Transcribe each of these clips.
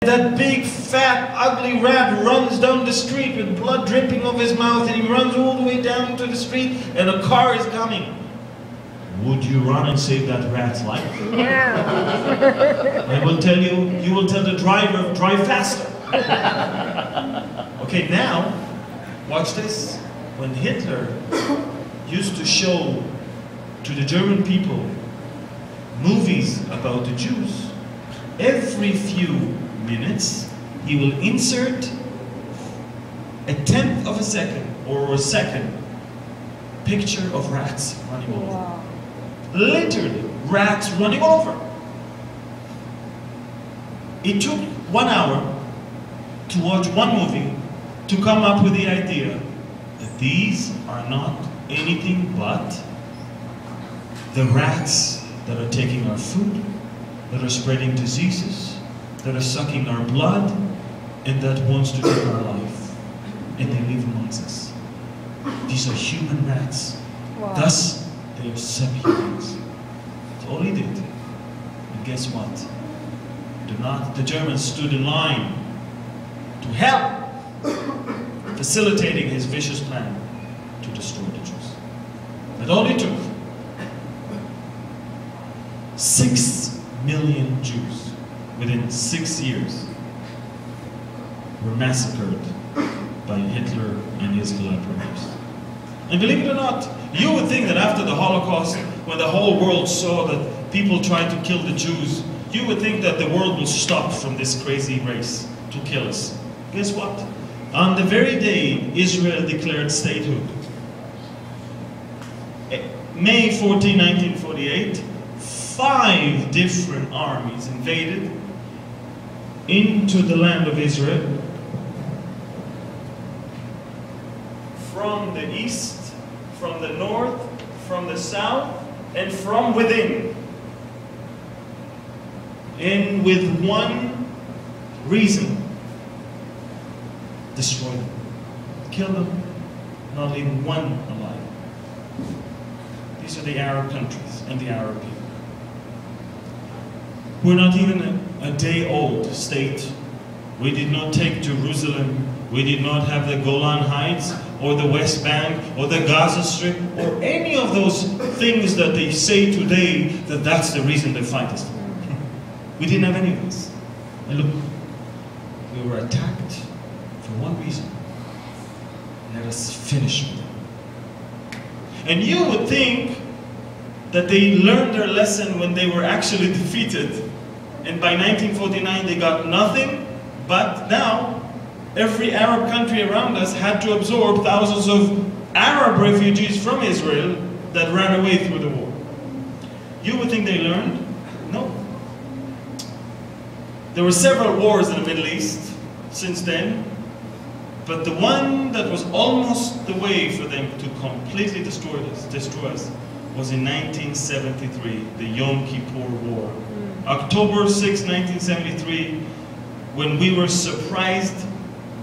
That big, fat, ugly rat runs down the street with blood dripping off his mouth, and he runs all the way down to the street, and a car is coming. Would you run and save that rat's life? Yeah. I will tell you, you will tell the driver, drive faster. Okay, now, watch this. When Hitler used to show to the German people movies about the Jews, every few minutes he will insert a tenth of a second or a second picture of rats running over. Wow. Literally, rats running over. It took 1 hour to watch one movie to come up with the idea that these are not anything but the rats that are taking our food, that are spreading diseases, that are sucking our blood, and that wants to take our life. And they live amongst us. These are human rats. Wow. Thus, they are subhumans. That's all he did. And guess what? The Germans stood in line to help, facilitating his vicious plan to destroy the Jews. That all it took. 6 million Jews within 6 years were massacred by Hitler and his collaborators. And believe it or not, you would think that after the Holocaust, when the whole world saw that people tried to kill the Jews, you would think that the world will stop from this crazy race to kill us. Guess what? On the very day Israel declared statehood, May 14, 1948, 5 different armies invaded into the land of Israel from the east, from the north, from the south, and from within. And with one reason: destroy them, kill them, not leave one alive. These are the Arab countries and the Arab people. We're not even a day old state. We did not take Jerusalem. We did not have the Golan Heights or the West Bank or the Gaza Strip or any of those things that they say today that that's the reason they fight us. We didn't have any of this. And look, we were attacked for one reason. Let us finish with them. And you would think that they learned their lesson when they were actually defeated. And by 1949 they got nothing, but now every Arab country around us had to absorb thousands of Arab refugees from Israel that ran away through the war. You would think they learned? No. There were several wars in the Middle East since then, but the one that was almost the way for them to completely destroy us was in 1973, the Yom Kippur War. October 6, 1973, when we were surprised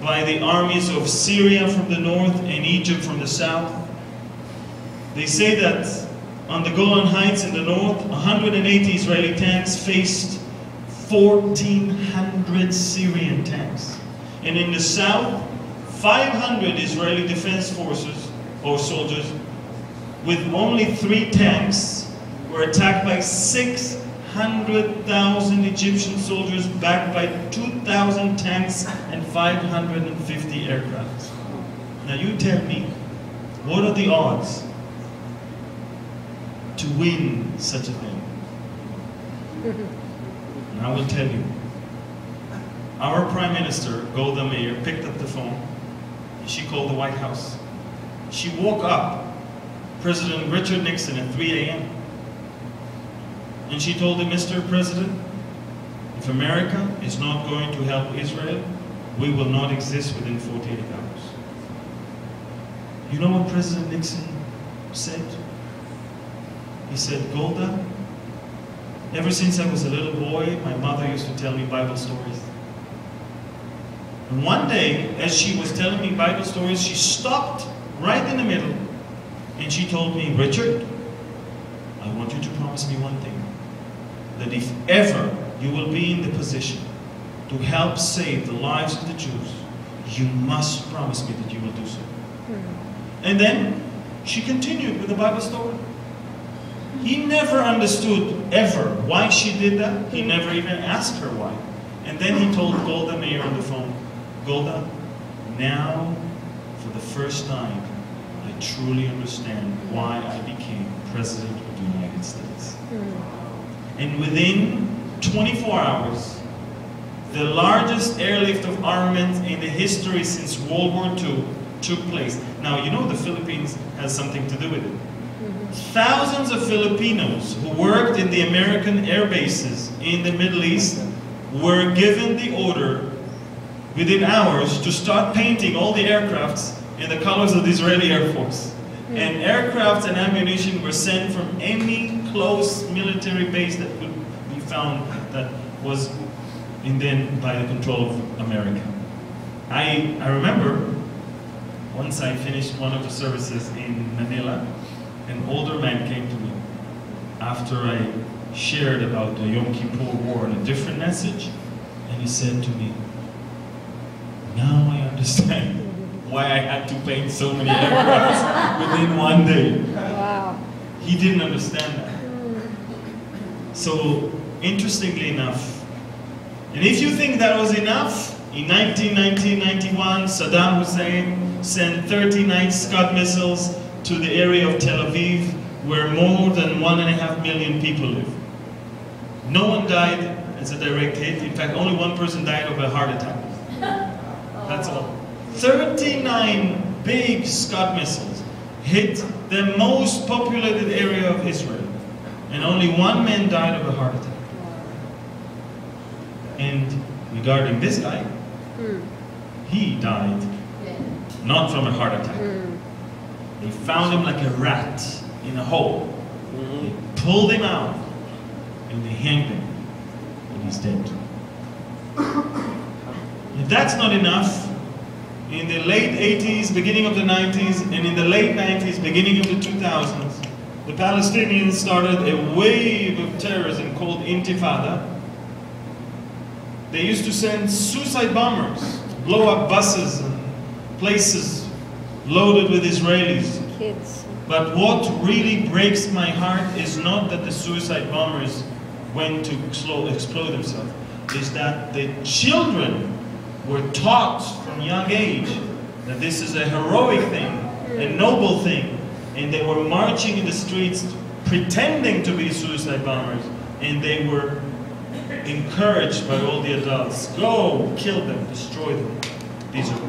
by the armies of Syria from the north and Egypt from the south. They say that on the Golan Heights in the north, 180 Israeli tanks faced 1,400 Syrian tanks. And in the south, 500 Israeli defense forces or soldiers with only 3 tanks were attacked by 600,000 Egyptian soldiers backed by 2,000 tanks and 550 aircraft. Now you tell me, what are the odds to win such a thing? And I will tell you. Our Prime Minister, Golda Meir, picked up the phone and she called the White House. She woke up President Richard Nixon at 3 a.m. and she told him, Mr. President, if America is not going to help Israel, we will not exist within 48 hours. You know what President Nixon said? He said, Golda, ever since I was a little boy, my mother used to tell me Bible stories. And one day, as she was telling me Bible stories, she stopped right in the middle and she told me, Richard, I want you to promise me one thing, that if ever you will be in the position to help save the lives of the Jews, you must promise me that you will do so. And then she continued with the Bible story. He never understood ever why she did that. He never even asked her why. And then he told Golda Meir on the phone, Golda, now for the first time I truly understand why I became President of the United States. And within 24 hours, the largest airlift of armaments in the history since World War II took place. Now, you know the Philippines has something to do with it. Thousands of Filipinos who worked in the American air bases in the Middle East were given the order within hours to start painting all the aircrafts in the colors of the Israeli Air Force. And aircrafts and ammunition were sent from any close military base that could be found that was then by the control of America. I remember once I finished one of the services in Manila, an older man came to me after I shared about the Yom Kippur War and a different message, and he said to me, now I understand why I had to paint so many aircrafts within one day. Wow. He didn't understand that. So, interestingly enough, and if you think that was enough, in 1991, Saddam Hussein sent 30 Night Scud missiles to the area of Tel Aviv, where more than 1.5 million people live. No one died as a direct hit. In fact, only one person died of a heart attack. That's all. 39 big Scud missiles hit the most populated area of Israel, and only one man died of a heart attack. And regarding this guy, he died not from a heart attack. They found him like a rat in a hole. They pulled him out and they hanged him, and he's dead. If that's not enough, in the late 80s, beginning of the 90s, and in the late 90s, beginning of the 2000s, the Palestinians started a wave of terrorism called Intifada. They used to send suicide bombers, blow up buses and places loaded with Israelis. Kids. But what really breaks my heart is not that the suicide bombers went to explode themselves, is that the children were taught from young age that this is a heroic thing, a noble thing, and they were marching in the streets pretending to be suicide bombers, and they were encouraged by all the adults, go, kill them, destroy them. These are